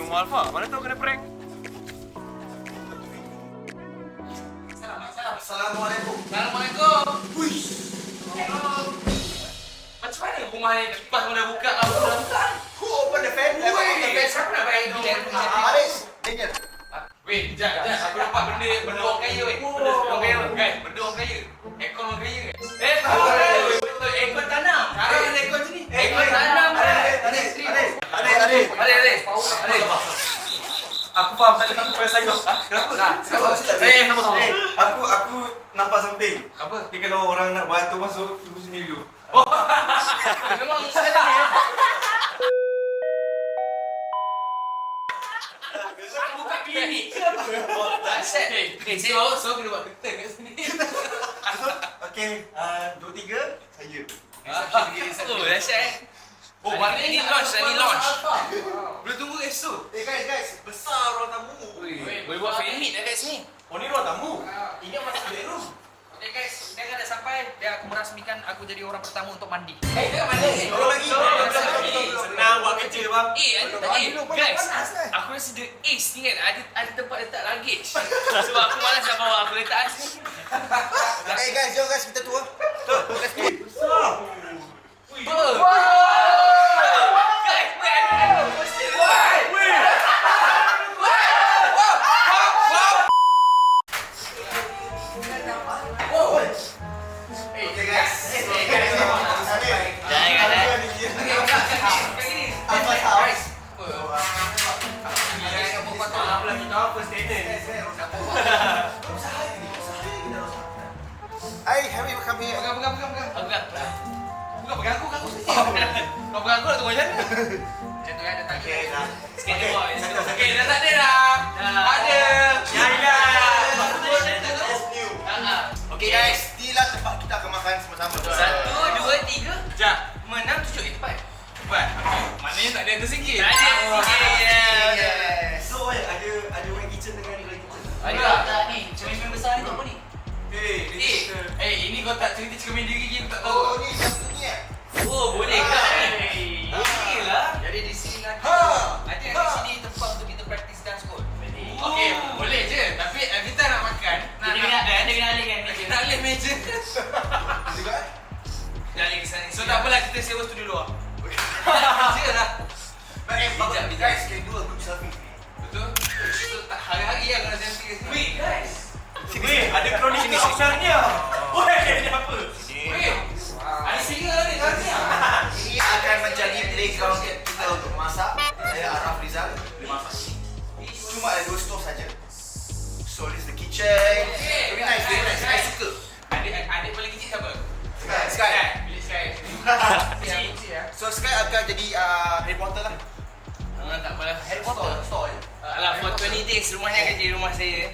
Rumah Alfa, mana tahu kena prank. Assalamualaikum. Assalamualaikum. Wih. Macam mana rumah ni kipas pun dah buka, apa pun dah buka? Who open the fan? Siapa nak bayar bilik rumah ni? Aris, Daniel. Weh, jap. Aku dapat benda orang kaya weh. Benda orang kaya. Guys, benda orang kaya. Aircon orang kaya. Betul, aircon tanam. Sekarang ada aircon sini. Aircon tanam. Ada. Aku faham, tak ada aku saya. Kenapa? Aku nampak something. Apa? Tapi kalau orang nak bantu masuk, tunggu sini dulu. Memang saya ni. Buka klinik ke apa? Dahsyat. Saya bawa so kena buat curtain kat sini. Okey, 2-3 saya. Oh, dahsyat. Oh, mana ni launch, Boleh tunggu esok. Guys, besar ruang tamu. Boleh buat fan meet dah kat sini. Oh, ni ruang tamu. Ini masuk bedroom. Okay guys, dia dah sampai. Dia aku merasmikan aku jadi orang pertama untuk mandi. Jangan mana? Orang lagi. Senang buat kerja bang. Guys, aku rasa the ace ni kan ada tempat letak luggage. Sebab aku malas nak bawa, aku letak kat sini. Guys, jom guys kita tua. Let's go. Besar. Guys, ada poster. Hey, have you come here? Bukan. Bukan pegang aku saja. Kau pegang aku nak tunggu macam mana? Macam tu kan datang. Okay, dah. Sikit ni boy. Okey, dah tak ada dah. Ada. Ya. Okay guys, inilah tempat kita akan makan sama-sama. 1, 2, 3. Jap. 6, 7, 8. Cepat. Maknanya tak ada yang tersingkir. Tak ada yang tersingkir. Yes. So, ada white kitchen dengan grey kitchen. Ada ni, cermin besar ni tu apa ni? Ini kau tak cerita cermin diri lagi, aku tak tahu. Oh, ni satu ni eh. Oh, boleh ke? Okey lah. Jadi di sini lah. Ha. Ada yang di sini tempat untuk kita praktis dance kot. Okey, boleh je. Tapi kita nak makan. Nak kena alihkan meja. Nak alih meja. Juga. Dah alih ke sana. So tak apalah, kita sewa studio luar. Je lah. Bijak. Guys, can do a group selfie. Betul? So tak hari-hari lah kalau selfie kat sini. Wait guys. Weh, ada kronik sebenarnya. Weh, ni apa? Weh, ada single ni sebenarnya. Ini akan menjadi playground kita untuk masak. Saya Araf Rizal, boleh masak sini. Cuma ada 2 stove saja. So this is the kitchen. Very nice. Saya suka. Adik paling kecil siapa? Sky. Bilik Sky. So Sky akan jadi Harry Potter lah. Tak apalah. Harry Potter store je. Alah, for 20 days rumahnya akan jadi rumah saya.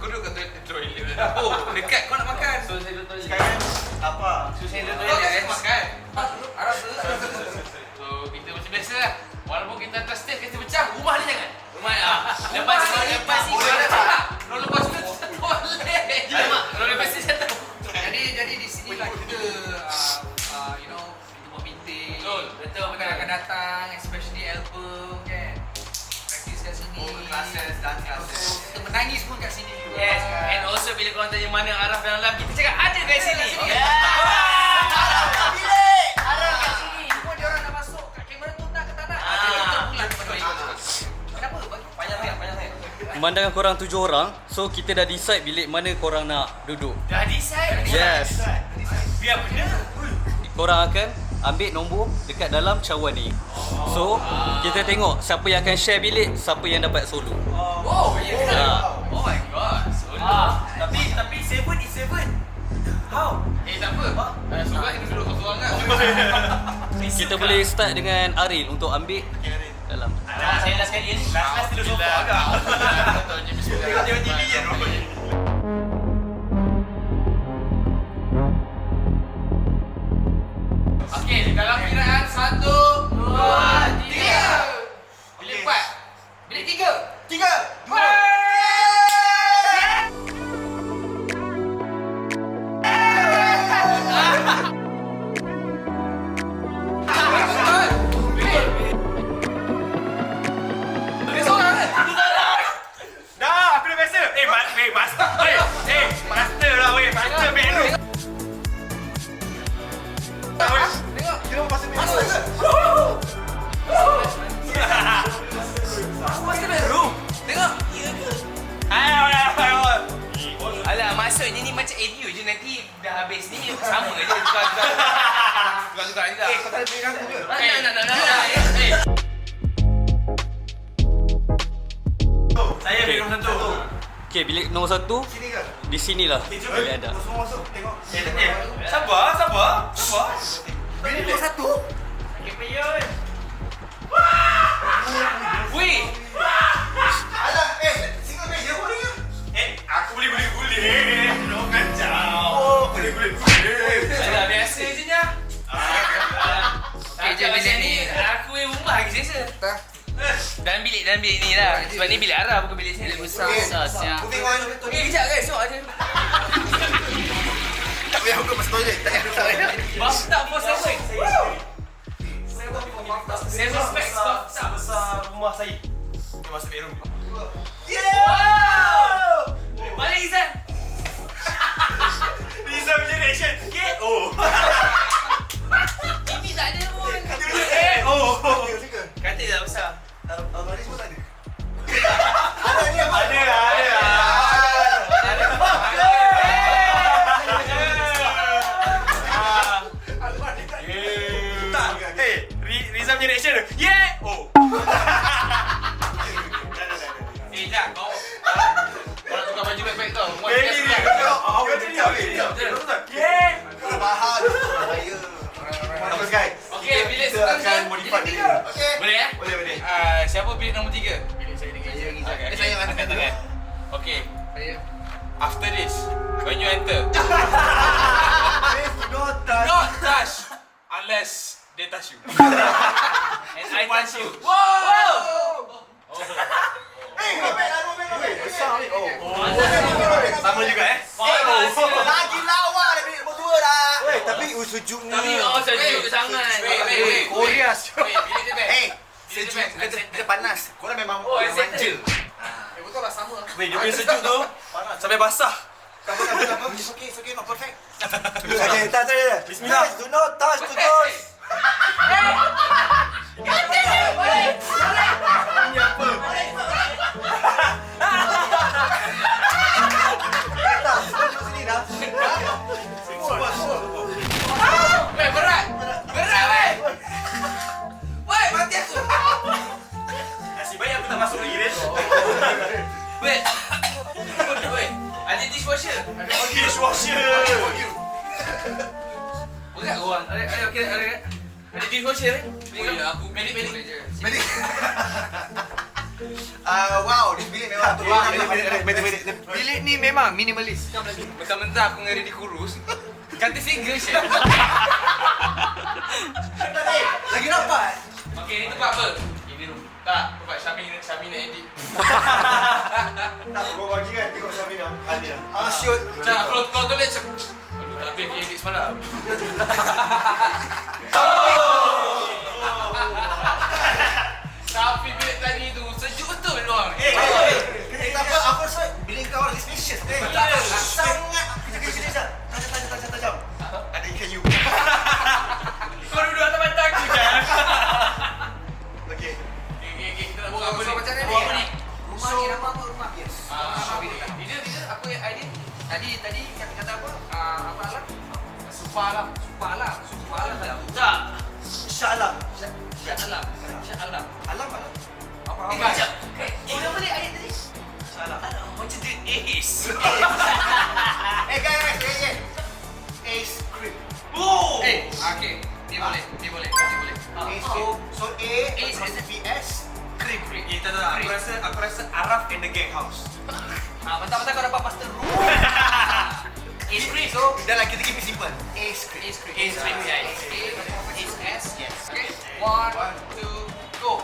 Kau duduk kat toilet. Oh, dekat kau nak makan. So saya duduk toilet. Sky kan apa? So saya duduk Oh, toilet guys, makan. Arab tu. So kita macam biasa lah. Walaupun kita atas stage kita pecah, rumah dia jangan. Rumah lepas ni kalau lepas tu kita toilet. Kalau lepas ni saya tahu. Jadi di sini lah kita kita buat meeting. Betul. Bukan akan datang, especially album kan. Praktis kat sini. Classes, dance classes. Kita menangis pun kat sini juga. Yes. And also bila korang tanya mana Araf dan Alam, kita cakap ada kat sini. Arah kat sini. Semua dia orang dah masuk. Kat kamera tu nak ke tak nak? Terpulang kepada mereka. Kenapa? Banyak sangat. Pemandangan korang 7 orang, so kita dah decide bilik mana korang nak duduk. Dah decide. Yes. Biar benar. Korang akan ambil nombor dekat dalam cawan ni. So, kita tengok siapa yang akan share bilik, siapa yang dapat solo. Oh, ya ke? Ah. Oh my god. Solo. Tapi 7 is 7. How? Tak apa. Seorang kita duduk seorang kan. Kita boleh start dengan Aril untuk ambil dalam. Saya last kali ni. Last tidur sofa agak. Tengok TV kan. Okey, dalam kiraan 1, 2, 3. Bilik 4. Bilik 3. 3, 2. master lah weh. Master bedroom. Tengok. Kira masuk bedroom. Master bedroom. Tengok. Alah, maksudnya ni macam ADU je, nanti dah habis ni sama je tukar-tukar je dah. Kau tak ada pilih aku ke? Nak. Saya bedroom satu. Okay, bilik nombor 1 Sini ke? di sinilah. Jom. Bilik ada. Kau semua masuk, tengok. Sabar. Bilik nombor 1. Weh, Alah, single bed je boleh ke? Aku boleh. Nak kacau. Boleh. alah biasa je nya. Okay, jom bilik ni. Aku yang rumah lagi selesa. Dalam bilik ni lah. Sebab ni bilik Ara bukan bilik saya. Besar siap. Moving on. Okay, kejap guys, so aja. Tak payah aku masuk toilet. Tak payah. Bathtub for 7. Seven specs bathtub. Besar rumah saya. Ini master bedroom. Wow! Balik Izan. Rizal punya reaction. KO. TV tak ada pun. KO. Katil dah besar. Almari semua tak ada. Rizal punya reaction. Jap, kau nak tukar baju baik-baik kau. Bahar. Bahaya. Bagus guys. Okey, bilik Kita sekarang akan kan? modify dia. Okey. Boleh ya? Boleh. Siapa bilik nombor 3? Bilik saya dengan Izan. Okay. Saya yang angkat tangan. Okey. Saya. After this, when you enter, Don't touch. don't touch unless they touch you. And I touch you. Wow! Besar ni. Sama juga Lagi lawa dah bilik nombor 2 dah. Tapi sejuk ni. Tapi sejuk sangat. Wait. Korea. Bilik dia best. Sejuk. Kita panas. Korang memang Oh, manja. Betul lah sama. Weh, dia punya sejuk tu sampai basah. Cover. It's okay, not perfect. Okay, tak. Bismillah. Do not touch the doors. Sini dah. Semua. Weh, berat weh. Weh, mati aku. Nasib baik aku tak masuk lagi, Ren. Weh. Ada dishwasher. Dishwasher. Berat korang. Ada dishwasher eh? Aku medik je. Medik. Wow, this bilik memang tu. Bilik ni memang minimalis. Mentang-mentang aku dengan Reddy kurus. Kata single shit. Lagi rapat. Okay, ni tempat apa? Ini room. Tak, tempat Syami nak edit. Tak, kau bagi kan tengok Syamina. Ada. Shoot. Macam kalau toilet macam aduh, tak habis edit semalam. Tapi bilik tadi tu sejuk betul luar. Kenapa aku rasa bilik kau lagi spacious. Sangat. Kejap. Tajam. Ada ikan you. Kau duduk atas mata aku je. Okey. Okay, kita nak buat apa ni? Macam mana Buat apa ni? Rumah ni nama apa rumah? Yes. Dia aku yang idea. Tadi kata apa? Apa alam? Supa alam. Supa alam dah. Tak. Insya-Allah. Alam. Alam. Apa? Macam. Boleh balik ayat tadi? Insya-Allah. Macam dia Ace. Guys. Ace cream. Oh. Okay. Dia boleh. Ace cream. So Ace VS cream. Tak. Aku rasa Araf and the Gang House. Mentang-mentang kau dapat master room. Ace cream. So dalam kita keep it simple. Ace cream. Ace cream guys. Ace S. Yes. Okay. 1, 2, go.